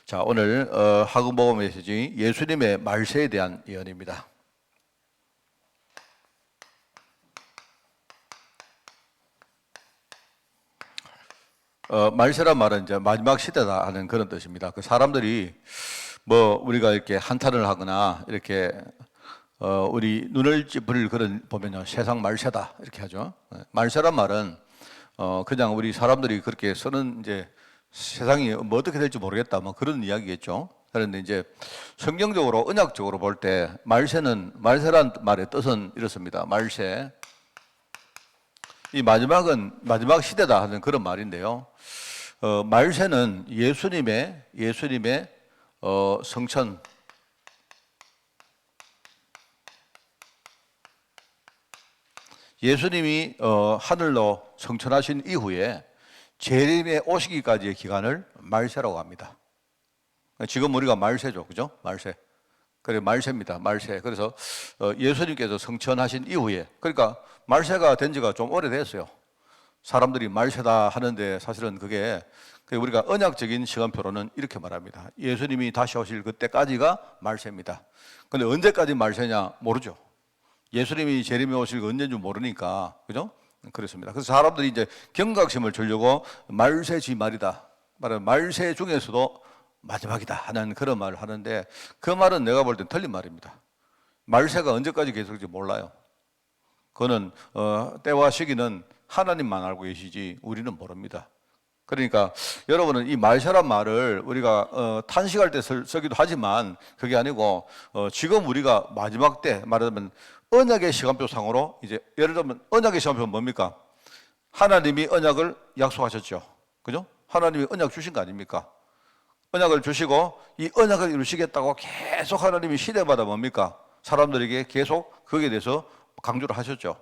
자, 오늘 학음복음 메시지 예수님의 말세에 대한 예언입니다. 말세란 말은 이제 마지막 시대다 하는 그런 뜻입니다. 그 사람들이 우리가 이렇게 한탄을 하거나 이렇게 우리 눈을 찌푸릴 그런 보면요, 세상 말세다 이렇게 하죠. 말세란 말은 그냥 우리 사람들이 그렇게 쓰는 이제 세상이 뭐 어떻게 될지 모르겠다 뭐 그런 이야기겠죠. 그런데 이제 성경적으로 언약적으로 볼 때 말세란 말의 뜻은 이렇습니다. 말세, 이 마지막은 마지막 시대다 하는 그런 말인데요. 말세는 예수님의 성천, 예수님이 하늘로 성천하신 이후에 재림에 오시기까지의 기간을 말세라고 합니다. 지금 우리가 말세죠, 그죠? 말세. 그래, 말세입니다. 말세. 그래서 예수님께서 성천하신 이후에, 그러니까 말세가 된 지가 좀 오래됐어요. 사람들이 말세다 하는데 사실은 그게 우리가 언약적인 시간표로는 이렇게 말합니다. 예수님이 다시 오실 그때까지가 말세입니다. 근데 언제까지 말세냐 모르죠. 예수님이 재림에 오실 그 언제인지 모르니까, 그죠? 그렇습니다. 그래서 사람들이 이제 경각심을 주려고 말세지 말이다, 말하면 말세 중에서도 마지막이다 하는 그런 말을 하는데, 그 말은 내가 볼 땐 틀린 말입니다. 말세가 언제까지 계속될지 몰라요. 그거는 때와 시기는 하나님만 알고 계시지 우리는 모릅니다. 그러니까 여러분은 이 말세란 말을 우리가 탄식할 때 쓰기도 하지만 그게 아니고 지금 우리가 마지막 때 말하자면 언약의 시간표 상으로, 이제 예를 들면 언약의 시간표는 뭡니까? 하나님이 언약을 약속하셨죠. 그죠? 하나님이 언약 주신 거 아닙니까? 언약을 주시고 이 언약을 이루시겠다고 계속 하나님이 시대마다 뭡니까? 사람들에게 계속 거기에 대해서 강조를 하셨죠.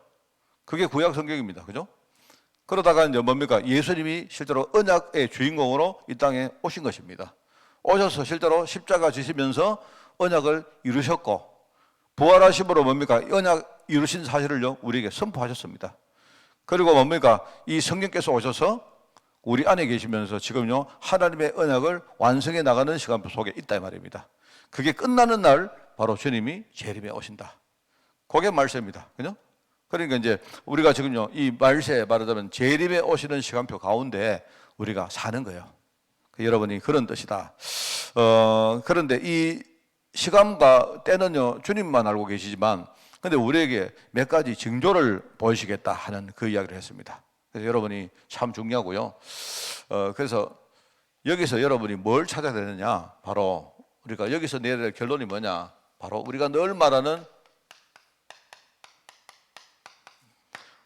그게 구약 성경입니다. 그죠? 그러다가 이제 뭡니까? 예수님이 실제로 언약의 주인공으로 이 땅에 오신 것입니다. 오셔서 실제로 십자가 지시면서 언약을 이루셨고, 부활하심으로 뭡니까? 언약 이루신 사실을요, 우리에게 선포하셨습니다. 그리고 뭡니까? 이 성령께서 오셔서 우리 안에 계시면서 지금요, 하나님의 언약을 완성해 나가는 시간표 속에 있다 이 말입니다. 그게 끝나는 날 바로 주님이 재림에 오신다. 그게 말세입니다. 그죠? 그러니까 이제 우리가 지금요, 이 말세 말하자면 재림에 오시는 시간표 가운데 우리가 사는 거예요. 여러분이 그런 뜻이다. 그런데 이 시간과 때는요, 주님만 알고 계시지만, 근데 우리에게 몇 가지 징조를 보이시겠다 하는 그 이야기를 했습니다. 그래서 여러분이 참 중요하고요. 그래서 여기서 여러분이 뭘 찾아야 되느냐? 바로 우리가 여기서 내려야 될 결론이 뭐냐? 바로 우리가 늘 말하는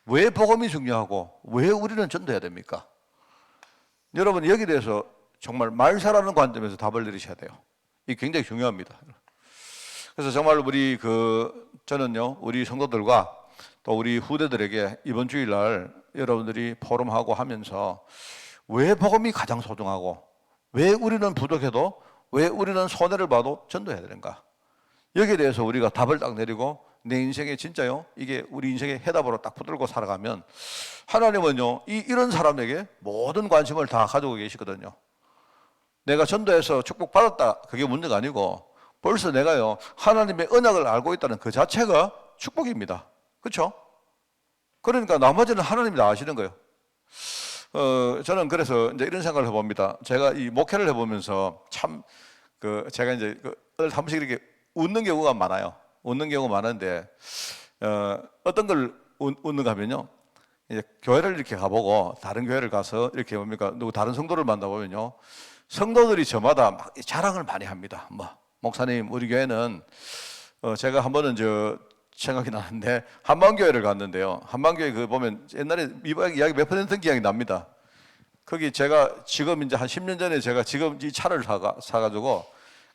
왜 복음이 중요하고 왜 우리는 전도해야 됩니까? 여러분 여기에 대해서 정말 말세라는 관점에서 답을 내리셔야 돼요. 이게 굉장히 중요합니다. 그래서 정말 저는요, 우리 성도들과 또 우리 후대들에게 이번 주일날 여러분들이 포럼하고 하면서 왜 복음이 가장 소중하고 왜 우리는 부족해도 왜 우리는 손해를 봐도 전도해야 되는가? 여기에 대해서 우리가 답을 딱 내리고 내 인생에 진짜요, 이게 우리 인생의 해답으로 딱 붙들고 살아가면 하나님은요, 이런 사람에게 모든 관심을 다 가지고 계시거든요. 내가 전도해서 축복받았다, 그게 문제가 아니고 벌써 내가요, 하나님의 언약을 알고 있다는 그 자체가 축복입니다. 그렇죠? 그러니까 나머지는 하나님이 다 아시는 거예요. 저는 그래서 이제 이런 생각을 해봅니다. 제가 이 목회를 해보면서 참 제가 이제 한 번씩 이렇게 웃는 경우가 많아요. 웃는 경우가 많은데 어떤 걸 웃는가 하면요, 이제 교회를 이렇게 가보고 다른 교회를 가서 이렇게 뭡니까, 누구 다른 성도를 만나보면요, 성도들이 저마다 막 자랑을 많이 합니다. 목사님, 우리 교회는 제가 한 번은 생각이 나는데 한방교회를 갔는데요. 한방교회 보면 옛날에 이야기 몇 퍼센트 기억이 납니다. 거기 제가 지금 이제 한 10년 전에 제가 지금 이 차를 사가지고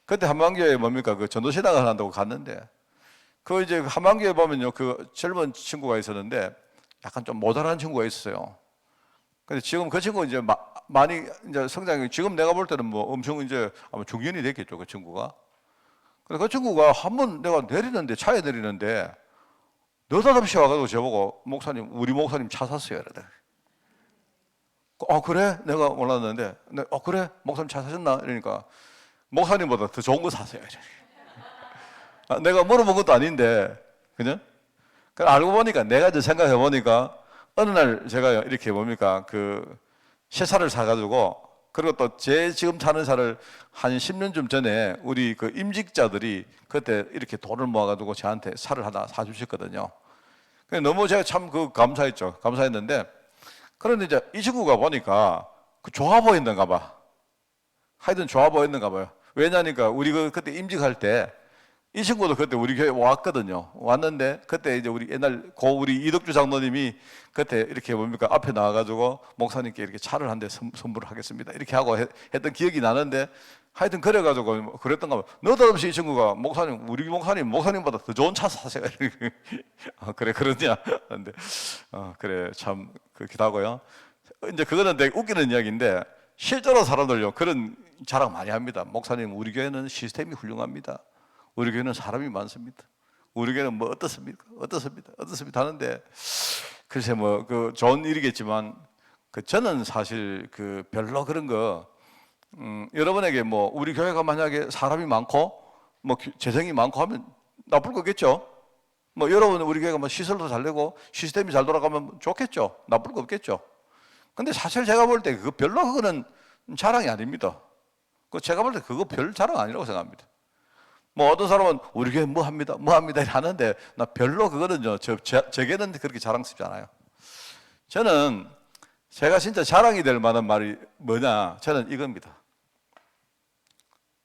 그때 한방교회 뭡니까, 전도신학을 한다고 갔는데 이제 한방교회 보면요, 젊은 친구가 있었는데 약간 좀 모자란 친구가 있었어요. 근데 지금 그 친구 이제 많이 이제 성장이, 지금 내가 볼 때는 엄청 이제 아마 중년이 됐겠죠, 그 친구가. 그래서 그 친구가 한 번 내가 차에 내리는데 느닷없이 와가지고 저보고, 목사님, 우리 목사님 차 샀어요. 이러더니. 그래? 내가 몰랐는데, 그래? 목사님 차 사셨나? 이러니까, 목사님보다 더 좋은 거 사세요. 내가 물어본 것도 아닌데, 그죠? 알고 보니까, 내가 이제 생각해 보니까, 어느 날 제가 이렇게 뭡니까, 새 차를 사가지고, 그리고 또 지금 타는 차를 한 10년쯤 전에 우리 임직자들이 그때 이렇게 돈을 모아가지고 저한테 차를 하나 사주셨거든요. 너무 제가 참 감사했죠. 감사했는데, 그런데 이제 이 친구가 보니까 좋아 보였는가 봐. 하여튼 좋아 보였는가 봐요. 왜냐니까 우리 그때 임직할 때 이 친구도 그때 우리 교회 왔거든요. 왔는데 그때 이제 우리 옛날 우리 이덕주 장로님이 그때 이렇게 뭡니까 앞에 나와가지고 목사님께 이렇게 차를 한 대 선물을 하겠습니다. 이렇게 하고 했던 기억이 나는데 하여튼 그래가지고 그랬던가 봐요. 느닷없이 이 친구가 목사님, 우리 목사님보다 더 좋은 차 사세요. 그래 그러냐? 근데 그래 참 그렇기도 하고요. 이제 그거는 되게 웃기는 이야기인데 실제로 사람들요 그런 자랑 많이 합니다. 목사님 우리 교회는 시스템이 훌륭합니다. 우리 교회는 사람이 많습니다. 우리 교회는 뭐 어떻습니까? 하는데 글쎄 좋은 일이겠지만 저는 사실 별로 그런 거 여러분에게 우리 교회가 만약에 사람이 많고 재정이 많고 하면 나쁠 거겠죠. 여러분 우리 교회가 시설도 잘 되고 시스템이 잘 돌아가면 좋겠죠. 나쁠 거 없겠죠. 근데 사실 제가 볼 때 별로 그거는 자랑이 아닙니다. 제가 볼 때 그거 별 자랑 아니라고 생각합니다. 어떤 사람은 우리 교회 뭐 합니다 하는데 나 별로 그거는요 저게는 그렇게 자랑스럽지 않아요. 저는 제가 진짜 자랑이 될 만한 말이 뭐냐, 저는 이겁니다.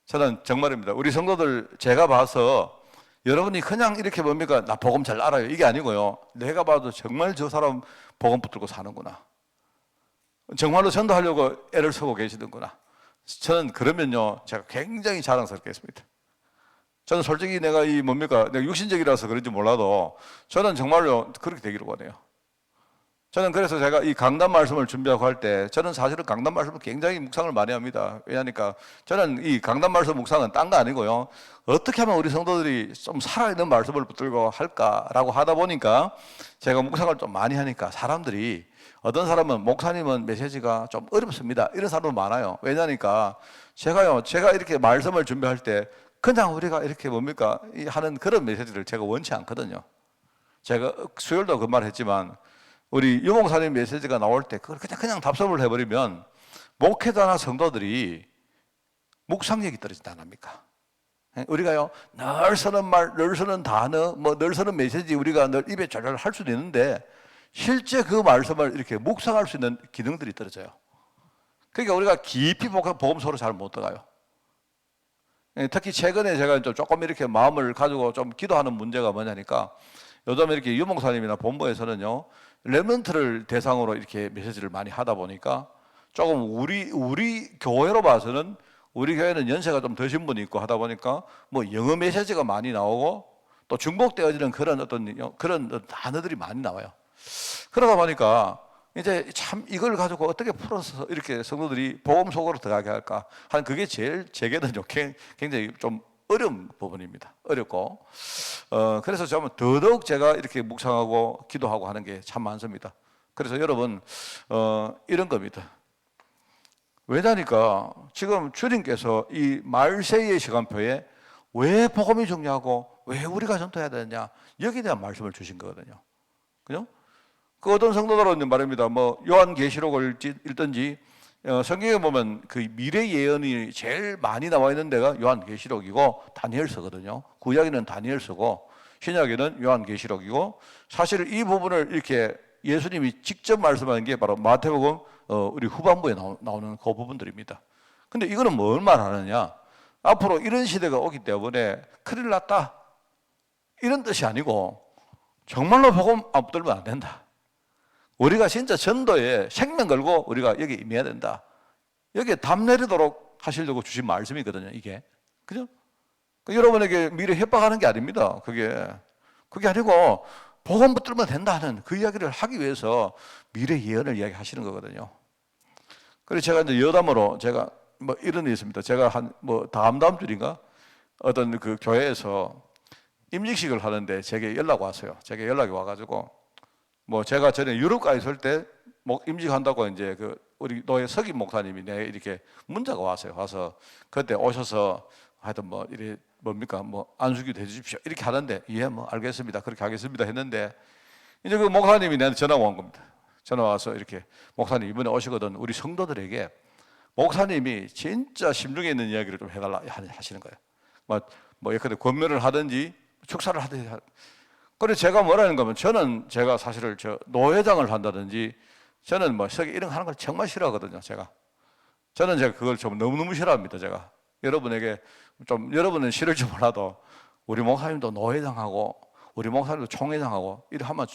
저는 정말입니다. 우리 성도들 제가 봐서 여러분이 그냥 이렇게 뭡니까 나 복음 잘 알아요 이게 아니고요, 내가 봐도 정말 저 사람 복음 붙들고 사는구나, 정말로 전도하려고 애를 쓰고 계시는구나, 저는 그러면요 제가 굉장히 자랑스럽게 했습니다. 저는 솔직히 내가 내가 육신적이라서 그런지 몰라도 저는 정말로 그렇게 되기를 원해요. 저는 그래서 제가 이 강단 말씀을 준비하고 할 때 저는 사실은 강단 말씀을 굉장히 묵상을 많이 합니다. 왜냐니까 저는 이 강단 말씀 묵상은 딴 거 아니고요, 어떻게 하면 우리 성도들이 좀 살아있는 말씀을 붙들고 할까라고 하다 보니까 제가 묵상을 좀 많이 하니까 사람들이, 어떤 사람은 목사님은 메시지가 좀 어렵습니다 이런 사람도 많아요. 왜냐니까 제가 이렇게 말씀을 준비할 때 그냥 우리가 이렇게 하는 그런 메시지를 제가 원치 않거든요. 제가 수요일도 그 말 했지만 우리 유목사님 메시지가 나올 때 그걸 그냥 답습을 해버리면 목회자나 성도들이 묵상력이 떨어진다 안 합니까? 우리가요 늘 쓰는 말, 늘 쓰는 단어, 늘 쓰는 메시지 우리가 늘 입에 잘 할 수도 있는데 실제 그 말씀을 이렇게 묵상할 수 있는 기능들이 떨어져요. 그러니까 우리가 깊이 복음서로 잘 못 들어가요. 특히 최근에 제가 조금 이렇게 마음을 가지고 좀 기도하는 문제가 뭐냐니까, 요즘 이렇게 유목사님이나 본부에서는요 렘넌트를 대상으로 이렇게 메시지를 많이 하다 보니까 조금 우리 교회로 봐서는, 우리 교회는 연세가 좀 드신 분이 있고 하다 보니까 영어 메시지가 많이 나오고 또 중복되어지는 그런 단어들이 많이 나와요. 그러다 보니까 이제 참 이걸 가지고 어떻게 풀어서 이렇게 성도들이 복음 속으로 들어가게 할까 하는, 그게 제게는요 굉장히 좀 어려운 부분입니다. 어렵고 그래서 좀 더더욱 제가 이렇게 묵상하고 기도하고 하는 게 참 많습니다. 그래서 여러분 이런 겁니다. 왜냐니까 지금 주님께서 이 말세의 시간표에 왜 복음이 중요하고 왜 우리가 전도해야 되느냐, 여기에 대한 말씀을 주신 거거든요. 그죠? 어떤 성도들은 말입니다. 요한계시록을 읽든지 성경에 보면 미래 예언이 제일 많이 나와 있는 데가 요한계시록이고 다니엘서거든요. 구약에는 다니엘서고 신약에는 요한계시록이고, 사실 이 부분을 이렇게 예수님이 직접 말씀하는 게 바로 마태복음 우리 후반부에 나오는 그 부분들입니다. 근데 이거는 뭘 말하느냐, 앞으로 이런 시대가 오기 때문에 큰일 났다 이런 뜻이 아니고, 정말로 복음 안 붙들면 안 된다, 우리가 진짜 전도에 생명 걸고 우리가 여기 임해야 된다, 여기에 답 내리도록 하시려고 주신 말씀이거든요 이게. 그죠? 여러분에게 미래 협박하는 게 아닙니다. 그게 아니고 복음 붙들면 된다는 그 이야기를 하기 위해서 미래 예언을 이야기하시는 거거든요. 그래서 제가 이제 여담으로 제가 이런 게 있습니다. 제가 다음 주인가 어떤 교회에서 임직식을 하는데 제게 연락 왔어요. 제게 연락이 와가지고 제가 전에 유럽 가 있을 때 임직한다고 이제 우리 노예 석임 목사님이 이렇게 문자가 왔어요. 와서 그때 오셔서 하여튼 뭐 이래 뭡니까 뭐 안수기도 해주십시오 이렇게 하는데 예 뭐 알겠습니다 그렇게 하겠습니다 했는데 이제 그 목사님이 나한테 전화가 온 겁니다. 전화 와서 이렇게 목사님 이번에 오시거든 우리 성도들에게 목사님이 진짜 심중에 있는 이야기를 좀 해달라 하시는 거예요. 뭐 예컨대 권면을 하든지 축사를 하든지. 그래서 제가 뭐라는 거면 저는 제가 사실은 저 노회장을 한다든지 저는 뭐 서기 이런 거 하는 걸 정말 싫어하거든요. 저는 제가 그걸 좀 너무너무 싫어합니다. 제가 여러분에게 좀 여러분은 싫을지 몰라도 우리 목사님도 노회장하고 우리 목사님도 총회장하고 이렇게 하면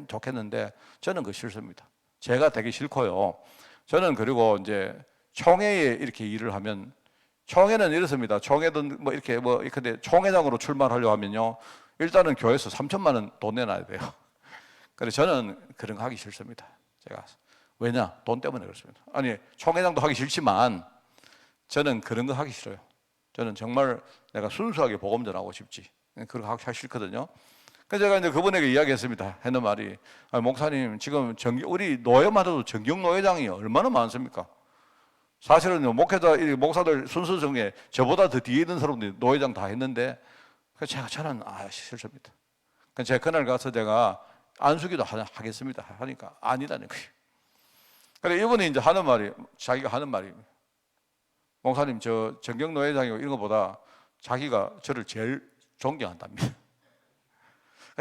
좋겠는데 저는 그거 싫습니다. 제가 되게 싫고요. 저는 그리고 이제 총회에 이렇게 일을 하면 총회는 이렇습니다. 총회든 뭐 이렇게 근데 총회장으로 출마하려고 하면요. 일단은 교회에서 3천만 원 돈 내놔야 돼요. 그래서 저는 그런 거 하기 싫습니다. 제가 왜냐? 돈 때문에 그렇습니다. 아니 총회장도 하기 싫지만 저는 그런 거 하기 싫어요. 저는 정말 내가 순수하게 복음 전하고 싶지. 그런 거 하기 싫거든요. 그래서 제가 이제 그분에게 이야기했습니다. 했는 말이 목사님 지금 우리 노예만 해도 정경 노회장이 얼마나 많습니까? 사실은 목회자 목사들 순서 중에 저보다 더 뒤에 있는 사람들이 노회장 다 했는데 저는 싫습니다. 제가 그날 가서 제가 안수기도 하겠습니다 하니까 아니라는 거예요. 그래 이분이 이제 자기가 하는 말이 목사님 저 정경 노회장이고 이런 것보다 자기가 저를 제일 존경한답니다.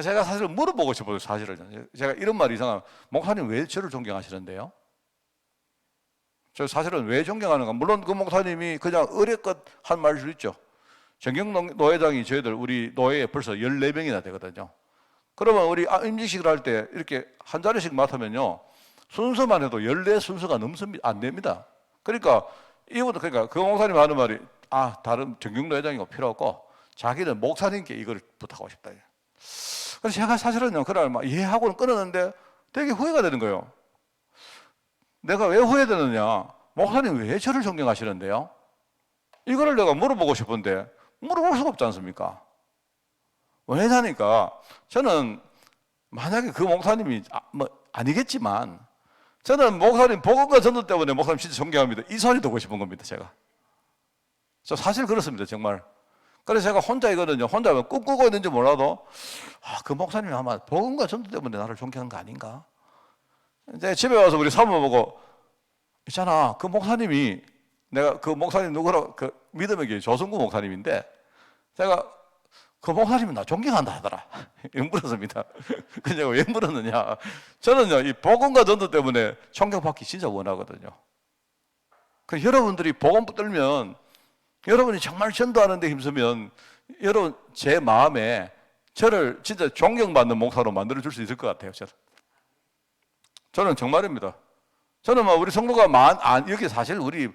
제가 사실은 물어보고 싶어요. 사실은 제가 이런 말이 이상하면 목사님 왜 저를 존경하시는데요? 저 사실은 왜 존경하는가? 물론 그 목사님이 그냥 의례껏 한 말일 수 있죠. 정경 노회장이 저희들 우리 노예에 벌써 14명이나 되거든요. 그러면 우리 임직식을 할 때 이렇게 한 자리씩 맡으면요. 순서만 해도 14순서가 안 됩니다. 그러니까 이분도 그 목사님 하는 말이 다른 정경 노회장이고 필요 없고 자기는 목사님께 이걸 부탁하고 싶다. 그래서 제가 사실은요, 그날 막 이해하고는 끊었는데 되게 후회가 되는 거예요. 내가 왜 후회되느냐? 목사님 왜 저를 존경하시는데요? 이거를 내가 물어보고 싶은데 물어볼 수가 없지 않습니까? 왜냐니까 저는 만약에 그 목사님이 아니겠지만 저는 목사님 복음과 전도 때문에 목사님 진짜 존경합니다. 이 소리 듣고 싶은 겁니다. 저 사실 그렇습니다. 정말. 그래서 제가 혼자이거든요. 혼자 꿈꾸고 있는지 몰라도 그 목사님이 아마 복음과 전도 때문에 나를 존경하는 거 아닌가? 이제 집에 와서 우리 사모 보고 있잖아. 그 목사님이 내가 그 목사님 누구라고 믿음의 교회 조성구 목사님인데 제가 그 목사님이 나 존경한다 하더라. 물었습니다. 그래서 제가 왜 물었느냐? 저는요 이 복음과 전도 때문에 존경받기 진짜 원하거든요. 그 여러분들이 복음 붙들면 여러분이 정말 전도하는 데 힘쓰면 여러분 제 마음에 저를 진짜 존경받는 목사로 만들어 줄 수 있을 것 같아요. 저는 정말입니다. 저는 우리 성도가 여기 사실 우리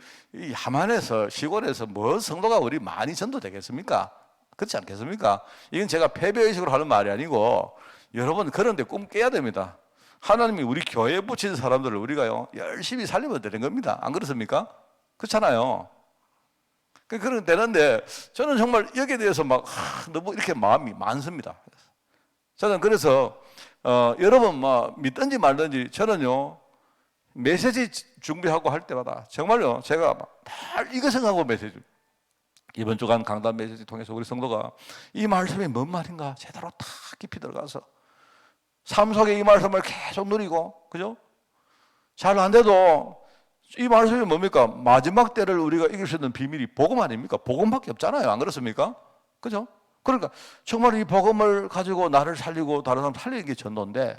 야만에서 시골에서 성도가 우리 많이 전도되겠습니까? 그렇지 않겠습니까? 이건 제가 패배의식으로 하는 말이 아니고 여러분 그런 데 꿈 깨야 됩니다. 하나님이 우리 교회에 붙인 사람들을 우리가요 열심히 살리면 되는 겁니다. 안 그렇습니까? 그렇잖아요. 그런 되는데 저는 정말 여기에 대해서 너무 이렇게 마음이 많습니다. 저는 그래서 여러분 믿든지 말든지 저는요 메시지 준비하고 할 때마다 정말요 제가 늘 이거 생각하고 메시지 이번 주간 강단 메시지 통해서 우리 성도가 이 말씀이 뭔 말인가 제대로 다 깊이 들어가서 삶 속에 이 말씀을 계속 누리고 그죠? 잘 안 돼도 이 말씀이 뭡니까? 마지막 때를 우리가 이길 수 있는 비밀이 복음 아닙니까? 복음밖에 없잖아요. 안 그렇습니까? 그죠? 그러니까 정말 이 복음을 가지고 나를 살리고 다른 사람 살리는 게 전도인데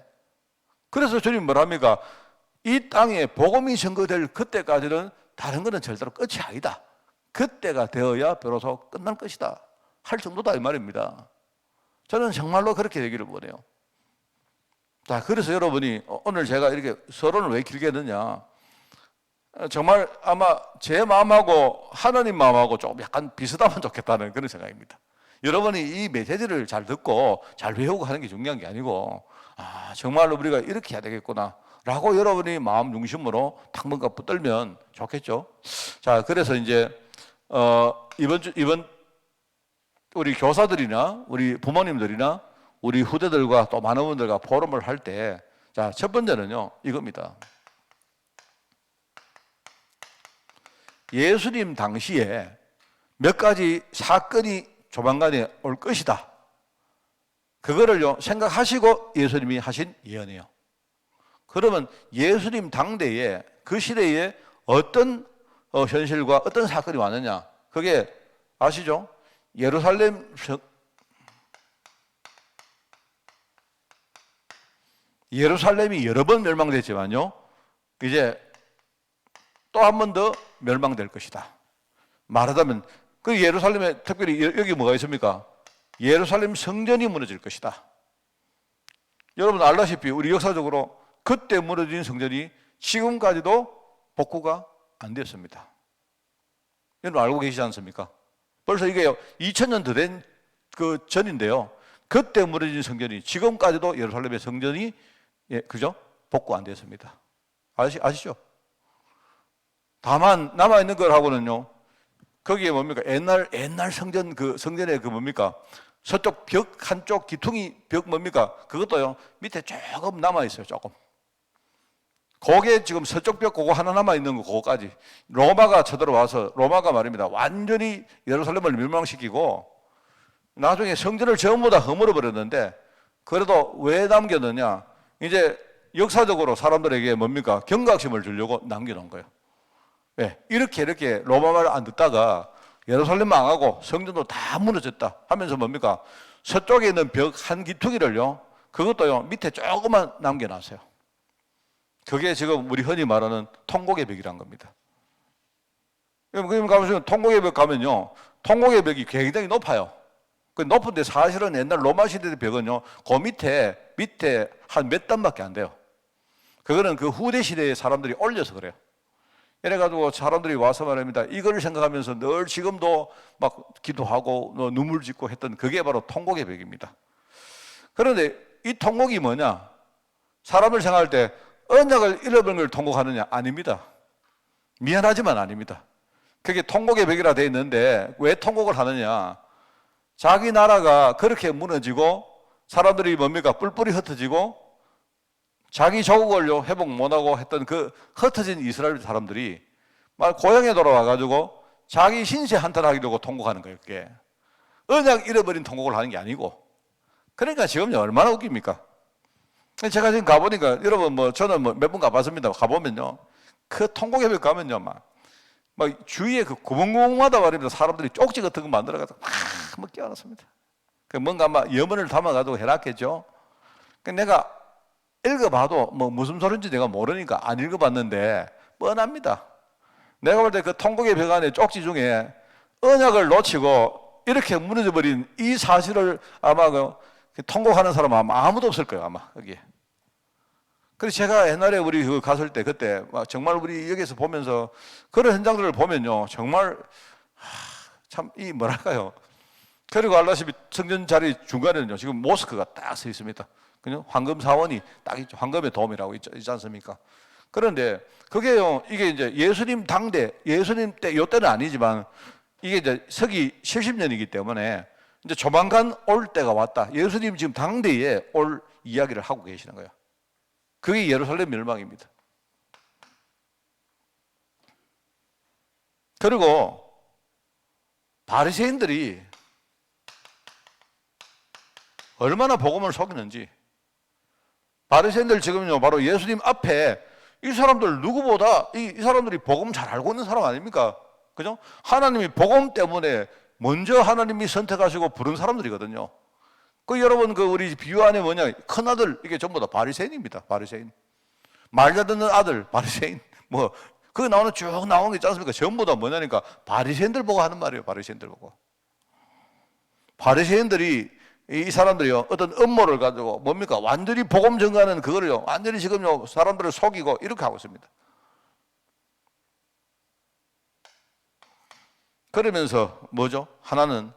그래서 주님 뭐랍니까? 이 땅에 복음이 증거될 그때까지는 다른 거는 절대로 끝이 아니다. 그때가 되어야 비로소 끝날 것이다. 할 정도다 이 말입니다. 저는 정말로 그렇게 되기를 원해요. 자, 그래서 여러분이 오늘 제가 이렇게 서론을 왜 길게 했느냐? 정말 아마 제 마음하고 하나님 마음하고 조금 약간 비슷하면 좋겠다는 그런 생각입니다. 여러분이 이 메시지를 잘 듣고 잘 외우고 하는 게 중요한 게 아니고 정말로 우리가 이렇게 해야 되겠구나 라고 여러분이 마음 중심으로 당분간 붙들면 좋겠죠. 자, 그래서 이제 이번 우리 교사들이나 우리 부모님들이나 우리 후대들과 또 많은 분들과 포럼을 할 때 자, 첫 번째는요 이겁니다. 예수님 당시에 몇 가지 사건이 조만간에 올 것이다. 그거를요 생각하시고 예수님이 하신 예언이에요. 그러면 예수님 당대에 그 시대에 어떤 현실과 어떤 사건이 왔느냐? 그게 아시죠? 예루살렘이 여러 번 멸망됐지만요, 이제 또 한 번 더 멸망될 것이다. 말하자면 그 예루살렘에 특별히 여기 뭐가 있습니까? 예루살렘 성전이 무너질 것이다. 여러분 알다시피 우리 역사적으로 그때 무너진 성전이 지금까지도 복구가 안 됐습니다. 여러분 알고 계시지 않습니까? 벌써 이게 2000년 더 된 그 전인데요. 그때 무너진 성전이 지금까지도 예루살렘의 성전이 그죠? 복구 안 됐습니다. 아시죠? 다만 남아있는 걸 하고는요, 거기에 뭡니까? 옛날 성전, 그 성전에 그 뭡니까? 서쪽 벽 한쪽 기퉁이 벽 뭡니까? 그것도요, 밑에 조금 남아있어요, 조금. 거기에 지금 서쪽 벽 그거 하나 남아있는 거, 그거까지. 로마가 쳐들어와서, 로마가 말입니다. 완전히 예루살렘을 멸망시키고, 나중에 성전을 전부 다 허물어 버렸는데, 그래도 왜 남겼느냐? 이제 역사적으로 사람들에게 뭡니까? 경각심을 주려고 남겨놓은 거예요. 왜? 이렇게 로마 말을 안 듣다가 예루살렘 망하고 성전도 다 무너졌다 하면서 뭡니까? 서쪽에 있는 벽 한 기퉁이를요, 그것도요, 밑에 조금만 남겨놨어요. 그게 지금 우리 흔히 말하는 통곡의 벽이란 겁니다. 그럼 가보시면 통곡의 벽 가면요, 통곡의 벽이 굉장히 높아요. 그 높은데 사실은 옛날 로마 시대의 벽은요, 그 밑에 한 몇 단밖에 안 돼요. 그거는 그 후대 시대의 사람들이 올려서 그래요. 이래가지고 사람들이 와서 말합니다. 이걸 생각하면서 늘 지금도 막 기도하고 눈물 짓고 했던 그게 바로 통곡의 벽입니다. 그런데 이 통곡이 뭐냐? 사람을 생각할 때 언약을 잃어버린 걸 통곡하느냐? 아닙니다. 미안하지만 아닙니다. 그게 통곡의 벽이라 되어 있는데 왜 통곡을 하느냐? 자기 나라가 그렇게 무너지고 사람들이 뭡니까? 뿔뿔이 흩어지고 자기 조국을요 회복 못하고 했던 그 흩어진 이스라엘 사람들이 막 고향에 돌아와가지고 자기 신세 한탄하려고 통곡하는 거예요. 그게 언약 잃어버린 통곡을 하는 게 아니고. 그러니까 지금 얼마나 웃깁니까? 제가 지금 가보니까 여러분 뭐 저는 뭐 몇 번 가봤습니다. 가보면요 그 통곡의 벽 가면요 막 주위에 그 구멍구멍마다 말입니다. 사람들이 쪽지 같은 거 만들어가지고 막 끼워놨습니다. 뭔가 막 염원을 담아가지고 해놨겠죠. 내가 읽어봐도 뭐 무슨 소린지 내가 모르니까 안 읽어봤는데 뻔합니다. 내가 볼 때 그 통곡의 벽 안에 쪽지 중에 언약을 놓치고 이렇게 무너져버린 이 사실을 아마 통곡하는 사람은 아무도 없을 거예요, 아마 여기에. 그래서 제가 옛날에 우리 그 갔을 때 그때 정말 우리 여기서 보면서 그런 현장들을 보면요 정말 참 이 뭐랄까요. 그리고 알다시피 성전 자리 중간에는요 지금 모스크가 딱 서 있습니다. 그냥 황금 사원이 딱 있죠. 황금의 돔이라고 있지 않습니까? 그런데 그게요 이게 이제 예수님 당대, 예수님 때 요때는 아니지만 이게 이제 서기 70년이기 때문에 이제 조만간 올 때가 왔다. 예수님 지금 당대에 올 이야기를 하고 계시는 거예요. 그게 예루살렘 멸망입니다. 그리고 바리새인들이 얼마나 복음을 속이는지. 바리새인들 지금요 바로 예수님 앞에 이 사람들 누구보다 이 사람들이 복음 잘 알고 있는 사람 아닙니까? 그죠? 하나님이 복음 때문에 먼저 하나님이 선택하시고 부른 사람들이거든요. 그 여러분 그 우리 비유 안에 뭐냐? 큰 아들 이게 전부 다 바리새인입니다. 바리새인. 말 잘 듣는 아들 바리새인. 뭐 그 나오는 쭉 나오는 게 있지 않습니까? 전부 다 뭐냐니까 바리새인들 보고 하는 말이에요. 바리새인들 보고. 바리새인들이 이 사람들이요 어떤 음모를 가지고 뭡니까? 완전히 복음 전가하는 그거를요 완전히 지금요 사람들을 속이고 이렇게 하고 있습니다. 그러면서 뭐죠? 하나는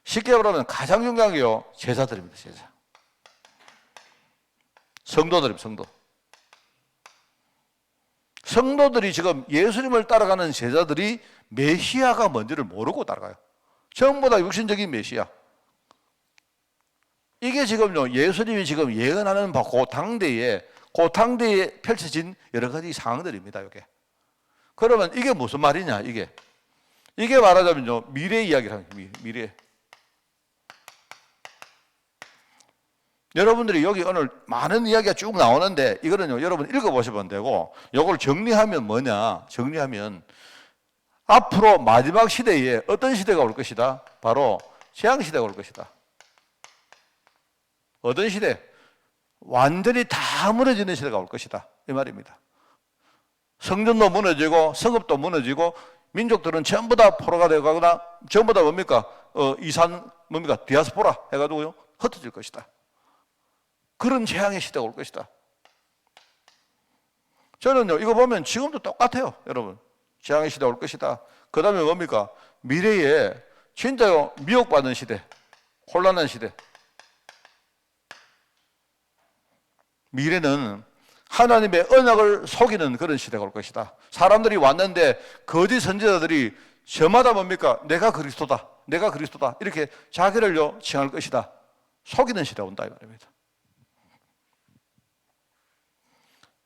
쉽게 말하면 가장 중요한 게요 제자들입니다. 제자. 성도들입니다. 성도들이 지금 예수님을 따라가는 제자들이 메시아가 뭔지를 모르고 따라가요. 전부 다 육신적인 메시아. 이게 지금요 예수님이 지금 예언하는 그 당대에 펼쳐진 여러 가지 상황들입니다. 이게 그러면 이게 무슨 말이냐, 이게 말하자면요, 미래 이야기를 하는 거예요. 미래. 여러분들이 여기 오늘 많은 이야기가 쭉 나오는데 이거는요, 여러분 읽어보시면 되고, 이걸 정리하면 뭐냐, 정리하면 앞으로 마지막 시대에 어떤 시대가 올 것이다? 바로 재앙시대가 올 것이다. 어떤 시대? 완전히 다 무너지는 시대가 올 것이다, 이 말입니다. 성전도 무너지고 성읍도 무너지고 민족들은 전부 다 포로가 되거나 전부 다 뭡니까? 이산 뭡니까? 디아스포라 해가지고요, 흩어질 것이다. 그런 재앙의 시대가 올 것이다. 저는요, 이거 보면 지금도 똑같아요, 여러분. 재앙의 시대가 올 것이다. 그 다음에 뭡니까? 미래에 진짜요, 미혹받는 시대, 혼란한 시대. 미래는 하나님의 언약을 속이는 그런 시대가 올 것이다. 사람들이 왔는데 거짓 선지자들이 저마다 뭡니까? 내가 그리스도다, 내가 그리스도다, 이렇게 자기를요 칭할 것이다. 속이는 시대가 온다, 이 말입니다.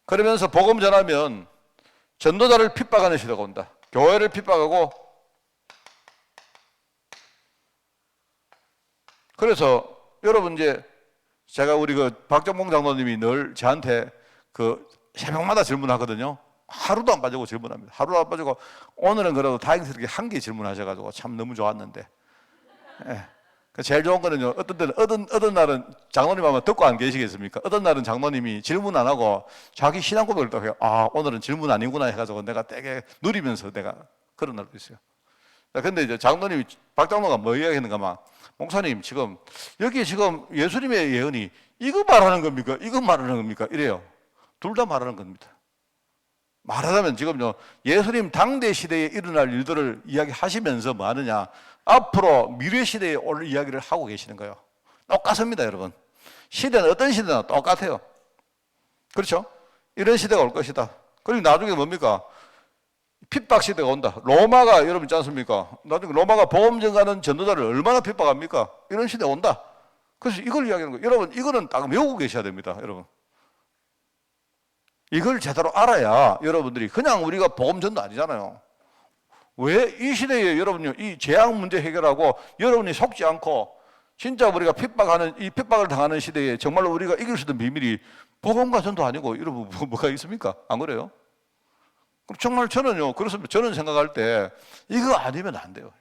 그러면서 복음 전하면 전도자를 핍박하는 시대가 온다. 교회를 핍박하고. 그래서 여러분, 이제 제가 우리 그 박정봉 장로님이 늘 저한테 그 새벽마다 질문하거든요. 하루도 안 빠지고 질문합니다. 하루도 안 빠지고. 오늘은 그래도 다행스럽게 한 개 질문하셔가지고 참 너무 좋았는데. 예. 제일 좋은 거는요, 어떤 때는, 어떤 날은 장로님 아마 듣고 안 계시겠습니까? 어떤 날은 장로님이 질문 안 하고 자기 신앙 고백을 또 해요. 아, 오늘은 질문 아니구나 해가지고 내가 되게 누리면서 내가 그런 날도 있어요. 근데 이제 장로님이, 박 장로가 뭐 이야기했는가 막, 목사님 지금 여기 지금 예수님의 예언이 이거 말하는 겁니까? 이거 말하는 겁니까? 이래요. 둘 다 말하는 겁니다. 말하자면 지금요, 예수님 당대 시대에 일어날 일들을 이야기하시면서 뭐 하느냐, 앞으로 미래 시대에 올 이야기를 하고 계시는 거예요. 똑같습니다, 여러분. 시대는 어떤 시대나 똑같아요. 그렇죠? 이런 시대가 올 것이다. 그리고 나중에 뭡니까? 핍박 시대가 온다. 로마가, 여러분 있지 않습니까? 나중에 로마가 복음 전가하는 전도자를 얼마나 핍박합니까? 이런 시대 온다. 그래서 이걸 이야기하는 거예요. 여러분, 이거는 딱 외우고 계셔야 됩니다, 여러분. 이걸 제대로 알아야 여러분들이, 그냥 우리가 복음 전도 아니잖아요. 왜 이 시대에 여러분요, 이 재앙 문제 해결하고 여러분이 속지 않고 진짜 우리가 핍박하는, 이 핍박을 당하는 시대에 정말로 우리가 이길 수 있는 비밀이 복음과 전도 아니고 여러분 뭐가 있습니까? 안 그래요? 그럼 정말 저는요, 그렇습니다. 저는 생각할 때 이거 아니면 안 돼요.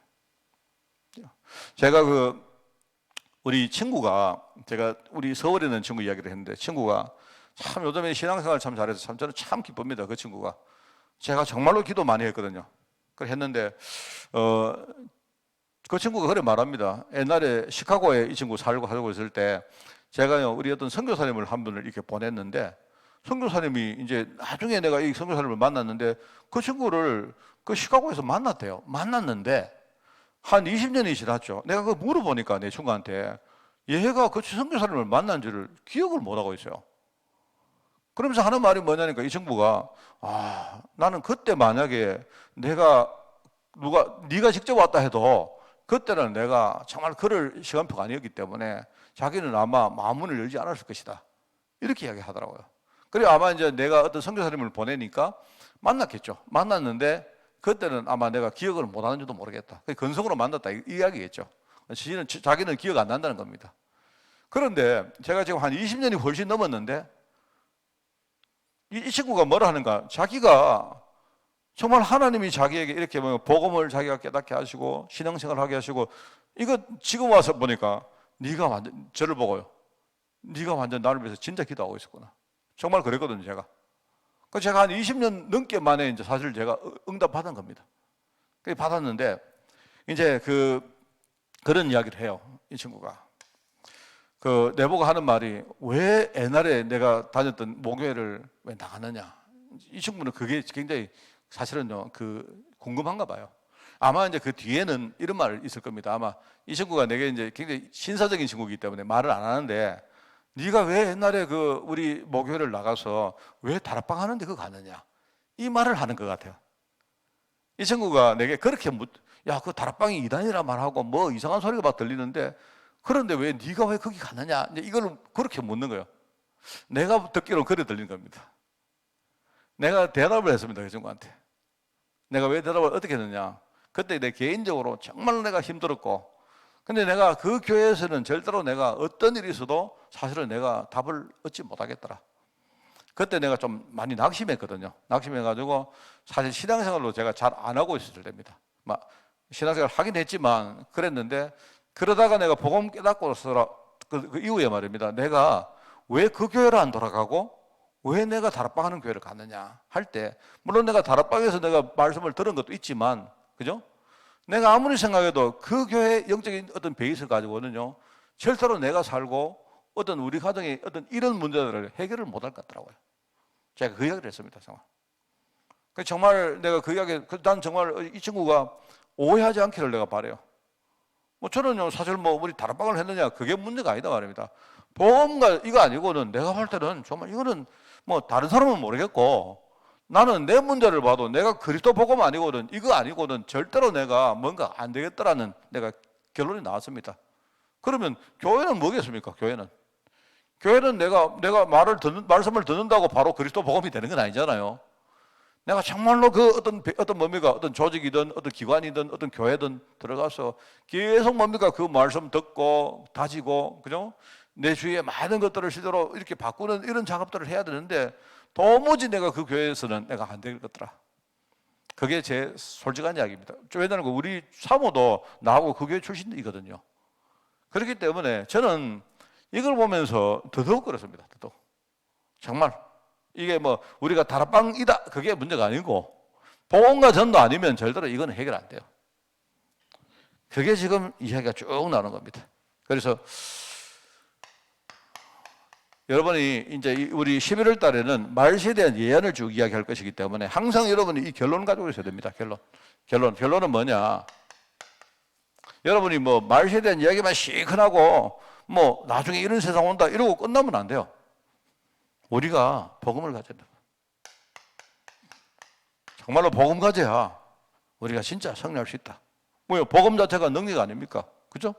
제가 우리 친구가, 제가 우리 서울에 있는 친구 이야기를 했는데, 친구가 참 요즘에 신앙생활 참 잘해서 참 저는 참 기쁩니다. 그 친구가. 제가 정말로 기도 많이 했거든요. 그걸 했는데 그 친구가 그래 말합니다. 옛날에 시카고에 이 친구 살고 있을 때 제가요, 우리 어떤 선교사님을 한 분을 이렇게 보냈는데, 선교사님이 이제 나중에 내가 이 선교사님을 만났는데 그 친구를 그 시카고에서 만났대요. 만났는데 한 20년이 지났죠. 내가 그거 물어보니까 내 친구한테 얘가 그 선교사님을 만난 지를 기억을 못 하고 있어요. 그러면서 하는 말이 뭐냐니까, 이 친구가, 아, 나는 그때 만약에 네가 직접 왔다 해도 그때는 내가 정말 그럴 시간표가 아니었기 때문에 자기는 아마 마음문을 열지 않았을 것이다, 이렇게 이야기하더라고요. 그래, 아마 이제 내가 어떤 선교사님을 보내니까 만났겠죠. 만났는데 그때는 아마 내가 기억을 못 하는지도 모르겠다. 근성으로 만났다, 이 이야기겠죠. 자기는 기억 안 난다는 겁니다. 그런데 제가 지금 한 20년이 훨씬 넘었는데 이 친구가 뭐라 하는가, 자기가 정말 하나님이 자기에게 이렇게 복음을 자기가 깨닫게 하시고 신앙생활을 하게 하시고, 이거 지금 와서 보니까 네가 완전, 저를 보고요, 네가 완전 나를 위해서 진짜 기도하고 있었구나. 정말 그랬거든요, 제가. 그 제가 한 20년 넘게 만에 이제 사실 제가 응답 받은 겁니다. 그 받았는데 이제 그런 이야기를 해요, 이 친구가. 내보고 하는 말이, 왜 옛날에 내가 다녔던 모교회를 왜 나가느냐. 이 친구는 그게 굉장히 사실은요, 궁금한가 봐요. 아마 이제 그 뒤에는 이런 말 있을 겁니다. 아마 이 친구가 내게 이제 굉장히 신사적인 친구이기 때문에 말을 안 하는데, 네가 왜 옛날에 우리 모교회를 나가서 왜 다락방 하는데 그거 가느냐, 이 말을 하는 것 같아요. 이 친구가 내게 그렇게 야, 그 다락방이 이단이라 말하고 뭐 이상한 소리가 막 들리는데, 그런데 네가 왜 거기 가느냐, 이걸 그렇게 묻는 거예요. 내가 듣기로는 그래 들린 겁니다. 내가 대답을 했습니다, 그 친구한테. 내가 왜 대답을 어떻게 했느냐? 그때 내 개인적으로 정말 내가 힘들었고, 근데 내가 그 교회에서는 절대로 내가 어떤 일이 있어도 사실은 내가 답을 얻지 못하겠더라. 그때 내가 좀 많이 낙심했거든요. 낙심해가지고 사실 신앙생활로 제가 잘 안 하고 있었을 때입니다. 막 신앙생활 하긴 했지만 그랬는데, 그러다가 내가 복음 깨닫고서 그 이후에 말입니다. 내가 왜 그 교회를 안 돌아가고 왜 내가 다락방 하는 교회를 갔느냐 할 때, 물론 내가 다락방에서 내가 말씀을 들은 것도 있지만, 그죠? 내가 아무리 생각해도 그 교회의 영적인 어떤 베이스를 가지고는요, 절대로 내가 살고 어떤 우리 가정의 어떤 이런 문제들을 해결을 못할 것 같더라고요. 제가 그 이야기를 했습니다, 정말. 정말 내가 그 이야기, 난 정말 이 친구가 오해하지 않기를 내가 바라요. 뭐 저는요, 사실 뭐 우리 다락방을 했느냐, 그게 문제가 아니다 말입니다. 보험가 이거 아니고는 내가 볼 때는 정말 이거는 뭐 다른 사람은 모르겠고, 나는 내 문제를 봐도 내가 그리스도 복음 아니고는 이거 아니고는 절대로 내가 뭔가 안 되겠다라는 내가 결론이 나왔습니다. 그러면 교회는 뭐겠습니까? 교회는 내가 말씀을 듣는다고 바로 그리스도 복음이 되는 건 아니잖아요. 내가 정말로 그 어떤 뭡니까? 어떤 조직이든 어떤 기관이든 어떤 교회든 들어가서 계속 뭡니까? 그 말씀 듣고 다지고, 그죠? 내 주위에 많은 것들을 실제로 이렇게 바꾸는 이런 작업들을 해야 되는데, 도무지 내가 그 교회에서는 내가 안 되겠더라. 그게 제 솔직한 이야기입니다. 왜냐하면 우리 사모도 나하고 그 교회 출신이거든요. 그렇기 때문에 저는 이걸 보면서 더더욱 그렇습니다. 더더욱. 정말 이게 뭐 우리가 다락방이다 그게 문제가 아니고, 복음과 전도 아니면 절대로 이건 해결 안 돼요. 그게 지금 이야기가 쭉 나오는 겁니다. 그래서 여러분이 이제 우리 11월 달에는 말세에 대한 예언을 쭉 이야기할 것이기 때문에 항상 여러분이 이 결론을 가지고 있어야 됩니다. 결론은 뭐냐? 여러분이 뭐 말세에 대한 이야기만 시큰하고 뭐 나중에 이런 세상 온다 이러고 끝나면 안 돼요. 우리가 복음을 가져야 돼요. 정말로 복음 가져야 우리가 진짜 승리할 수 있다. 뭐요? 복음 자체가 능력 아닙니까? 그죠?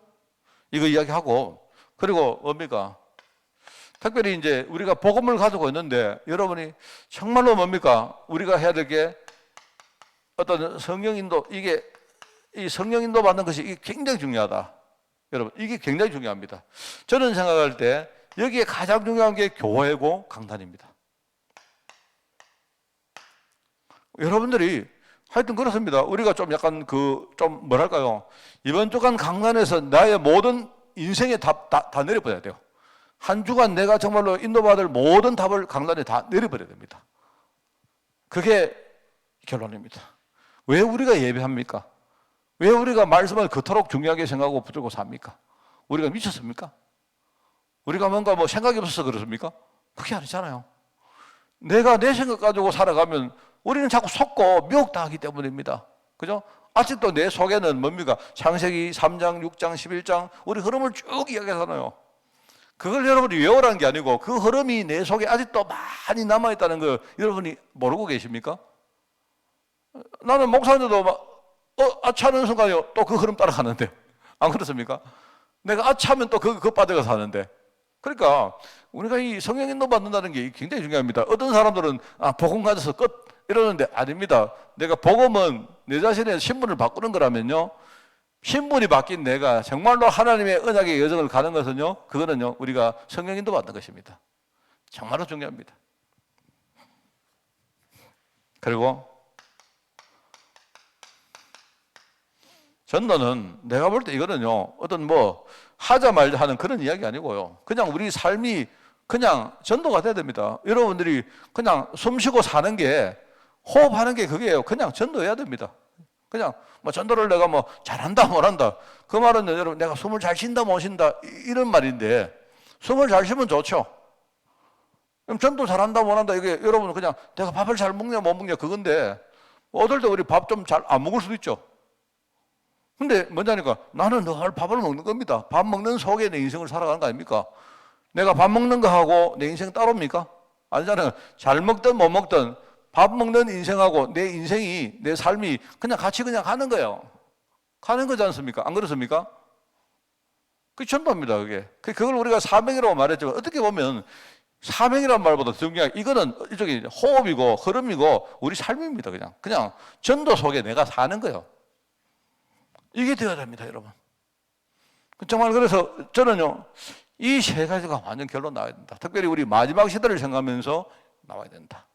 이거 이야기하고, 그리고 뭡니까? 특별히 이제 우리가 복음을 가지고 있는데, 여러분이 정말로 뭡니까? 우리가 해야 될 게 어떤 성령인도, 이 성령인도 받는 것이 이게 굉장히 중요하다. 여러분, 이게 굉장히 중요합니다. 저는 생각할 때 여기에 가장 중요한 게 교회고 강단입니다. 여러분들이 하여튼 그렇습니다. 우리가 좀 약간 좀 뭐랄까요? 이번 주간 강단에서 나의 모든 인생의 답 다 내려버려야 돼요. 한 주간 내가 정말로 인도받을 모든 답을 강단에 다 내려버려야 됩니다. 그게 결론입니다. 왜 우리가 예배합니까? 왜 우리가 말씀을 그토록 중요하게 생각하고 붙들고 삽니까? 우리가 미쳤습니까? 우리가 뭔가 뭐 생각이 없어서 그렇습니까? 그게 아니잖아요. 내가 내 생각 가지고 살아가면 우리는 자꾸 속고 미혹당하기 때문입니다. 그죠? 아직도 내 속에는 뭡니까? 창세기 3장, 6장, 11장 우리 흐름을 쭉 이야기하잖아요. 그걸 여러분이 외우라는 게 아니고 그 흐름이 내 속에 아직도 많이 남아있다는 걸 여러분이 모르고 계십니까? 나는 목사님도 막 아차하는 순간에 또 그 흐름 따라가는데, 안 그렇습니까? 내가 아차하면 또 그거 빠져가서 하는데. 그러니까 우리가 이 성령 인도 받는다는 게 굉장히 중요합니다. 어떤 사람들은 복음 가져서 끝 이러는데 아닙니다. 내가 복음은 내 자신의 신분을 바꾸는 거라면요, 신분이 바뀐 내가 정말로 하나님의 언약의 여정을 가는 것은요, 그거는요 우리가 성령 인도 받는 것입니다. 정말로 중요합니다. 그리고 전도는 내가 볼 때 이거는요, 어떤 뭐 하자 말자 하는 그런 이야기 아니고요, 그냥 우리 삶이 그냥 전도가 돼야 됩니다. 여러분들이 그냥 숨 쉬고 사는 게, 호흡하는 게 그게요. 그냥 전도해야 됩니다. 그냥 뭐 전도를 내가 뭐 잘한다 못한다 그 말은 여러분 내가 숨을 잘 쉰다 못 쉰다 이런 말인데, 숨을 잘 쉬면 좋죠. 그럼 전도 잘한다 못한다 이게 여러분은 그냥 내가 밥을 잘 먹냐 못 먹냐 그건데, 어떨 때 우리 밥 좀 잘 안 먹을 수도 있죠. 근데 뭐냐니까 나는 늘 밥을 먹는 겁니다. 밥 먹는 속에 내 인생을 살아가는 거 아닙니까? 내가 밥 먹는 거하고 내 인생 따로입니까? 아니잖아요. 잘 먹든 못 먹든 밥 먹는 인생하고 내 인생이, 내 삶이 그냥 같이 그냥 가는 거예요. 가는 거지 않습니까? 안 그렇습니까? 그게 전도입니다, 그게. 그걸 우리가 사명이라고 말했지만 어떻게 보면 사명이란 말보다 더 중요한 게 이거는 일종의 호흡이고 흐름이고 우리 삶입니다. 그냥 전도 속에 내가 사는 거예요. 이게 되어야 됩니다, 여러분. 정말 그래서 저는요, 이 세 가지가 완전 결론 나와야 된다. 특별히 우리 마지막 시대를 생각하면서 나와야 된다.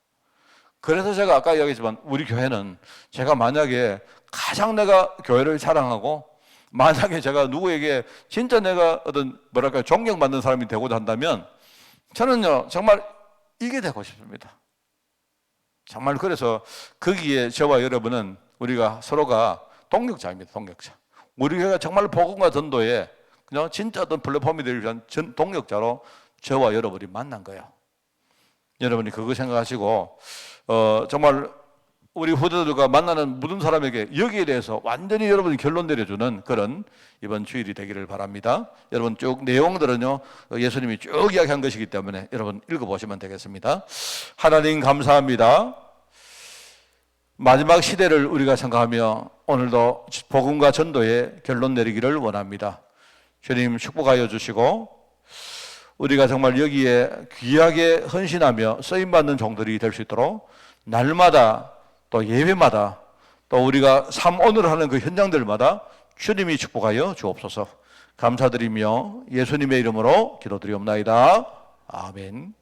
그래서 제가 아까 이야기했지만 우리 교회는 제가 만약에 가장 내가 교회를 자랑하고 만약에 제가 누구에게 진짜 내가 어떤 뭐랄까 존경받는 사람이 되고자 한다면 저는요 정말 이게 되고 싶습니다. 정말 그래서 거기에 저와 여러분은 우리가 서로가 동력자입니다. 동력자. 우리 교회가 정말 복음과 전도에 그냥 진짜 어떤 플랫폼이 되기 위한 동력자로 저와 여러분이 만난 거예요. 여러분이 그거 생각하시고 정말 우리 후대들과 만나는 모든 사람에게 여기에 대해서 완전히 여러분이 결론 내려주는 그런 이번 주일이 되기를 바랍니다. 여러분 쭉 내용들은요 예수님이 쭉 이야기한 것이기 때문에 여러분 읽어보시면 되겠습니다. 하나님 감사합니다. 마지막 시대를 우리가 생각하며 오늘도 복음과 전도에 결론 내리기를 원합니다. 주님 축복하여 주시고 우리가 정말 여기에 귀하게 헌신하며 쓰임받는 종들이 될 수 있도록 날마다 또 예배마다 또 우리가 삶 오늘 하는 그 현장들마다 주님이 축복하여 주옵소서. 감사드리며 예수님의 이름으로 기도드리옵나이다. 아멘.